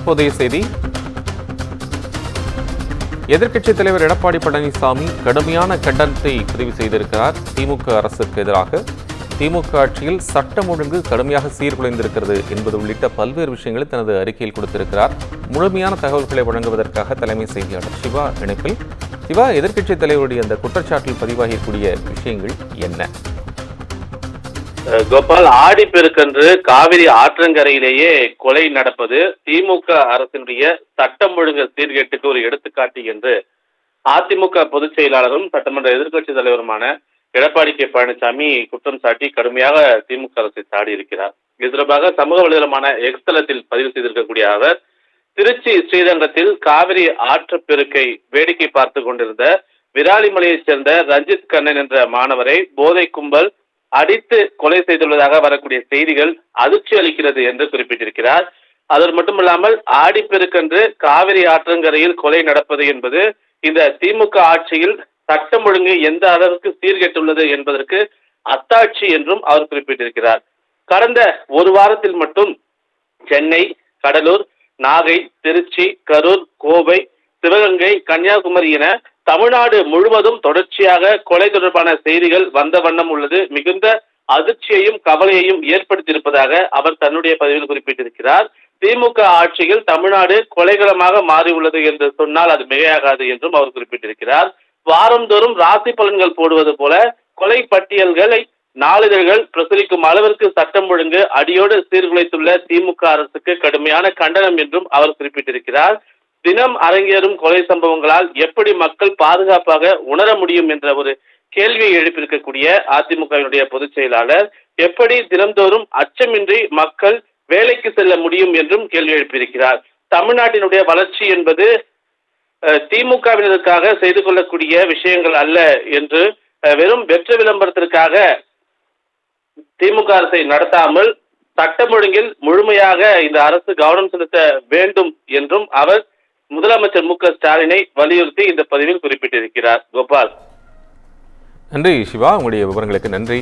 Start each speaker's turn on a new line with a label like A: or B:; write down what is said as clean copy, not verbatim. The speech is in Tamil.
A: தற்போதைய செய்தி. எதிர்க்கட்சித் தலைவர் எடப்பாடி பழனிசாமி கடுமையான கண்டனத்தை பதிவு செய்திருக்கிறார். திமுக அரசுக்கு எதிராக திமுக ஆட்சியில் சட்டம் ஒழுங்கு கடுமையாக சீர்குலைந்திருக்கிறது என்பது உள்ளிட்ட பல்வேறு விஷயங்களை தனது அறிக்கையில் கொடுத்திருக்கிறார். முழுமையான தகவல்களை வழங்குவதற்காக தலைமை செய்தியாளர் சிவா இணைப்பில். சிவா, எதிர்க்கட்சித் தலைவருடைய அந்த குற்றச்சாட்டில் பதிவாகக்கூடிய விஷயங்கள் என்ன?
B: கோபால், ஆடிப்பெருக்கன்று காவிரி ஆற்றங்கரையிலேயே கொலை நடப்பது திமுக அரசினுடைய சட்டம் ஒழுங்கு சீர்கேட்டுக்கு ஒரு எடுத்துக்காட்டு என்று அதிமுக பொதுச் செயலாளரும் சட்டமன்ற எதிர்க்கட்சி தலைவருமான எடப்பாடி கே பழனிசாமி குற்றம் சாட்டி கடுமையாக திமுக அரசை சாடி இருக்கிறார். இது தொடர்பாக சமூக வலைதளமான எக்ஸ் தளத்தில் பதிவு செய்திருக்கக்கூடிய அவர், திருச்சி ஸ்ரீரங்கத்தில் காவிரி ஆற்றுப்பெருக்கை வேடிக்கை பார்த்து கொண்டிருந்த விராலிமலையைச் சேர்ந்த ரஞ்சித் கண்ணன் என்ற மாணவரை போதை கும்பல் அடித்து கொலை செய்துள்ளதாக வரக்கூடிய செய்திகள் அதிர்ச்சி அளிக்கிறது என்று குறிப்பிட்டிருக்கிறார். அது மட்டுமல்லாமல் ஆடிப்பெருக்கன்று காவிரி ஆற்றங்கரையில் கொலை நடப்பது என்பது இந்த திமுக ஆட்சியில் சட்டம் ஒழுங்கு எந்த அளவுக்கு சீர்கெட்டுள்ளது என்பதற்கு அத்தாட்சி என்றும் அவர் குறிப்பிட்டிருக்கிறார். கடந்த ஒரு வாரத்தில் மட்டும் சென்னை, கடலூர், நாகை, திருச்சி, கரூர், கோவை, சிவகங்கை, கன்னியாகுமரி என தமிழ்நாடு முழுவதும் தொடர்ச்சியாக கொலை தொடர்பான செய்திகள் வந்த வண்ணம் உள்ளது. மிகுந்த அதிர்ச்சியையும் கவலையையும் ஏற்படுத்தியிருப்பதாக அவர் தன்னுடைய பதிவில் குறிப்பிட்டிருக்கிறார். திமுக ஆட்சியில் தமிழ்நாடு கொலைகளமாக மாறியுள்ளது என்று சொன்னால் அது மிகையாகாது என்றும் அவர் குறிப்பிட்டிருக்கிறார். வாரந்தோறும் ராசி பலன்கள் போடுவது போல கொலை பட்டியல்களை நாளிதழ்கள் பிரசுரிக்கும் அளவிற்கு சட்டம் ஒழுங்கு அடியோடு சீர்குலைத்துள்ள திமுக அரசுக்கு கடுமையான கண்டனம் என்றும் அவர் குறிப்பிட்டிருக்கிறார். தினம் அரங்கேறும் கொலை சம்பவங்களால் எப்படி மக்கள் பாதுகாப்பாக உணர முடியும் என்ற ஒரு கேள்வியை எழுப்பியிருக்கக்கூடிய அதிமுகவினுடைய பொதுச் செயலாளர், எப்படி தினந்தோறும் அச்சமின்றி மக்கள் வேலைக்கு செல்ல முடியும் என்றும் கேள்வி எழுப்பியிருக்கிறார். தமிழ்நாட்டினுடைய வளர்ச்சி என்பது திமுகவினருக்காக செய்து கொள்ளக்கூடிய விஷயங்கள் அல்ல என்று, வெறும் வெற்று விளம்பரத்திற்காக திமுக அரசை நடத்தாமல் சட்டம் ஒழுங்கில் முழுமையாக இந்த அரசு கவனம் செலுத்த வேண்டும் என்றும் அவர் முதலமைச்சர் மு.க. ஸ்டாலினை வலியுறுத்தி இந்த பதிவில் குறிப்பிட்டிருக்கிறார். கோபால்,
A: நன்றி சிவா, உங்களுடைய விவரங்களுக்கு நன்றி.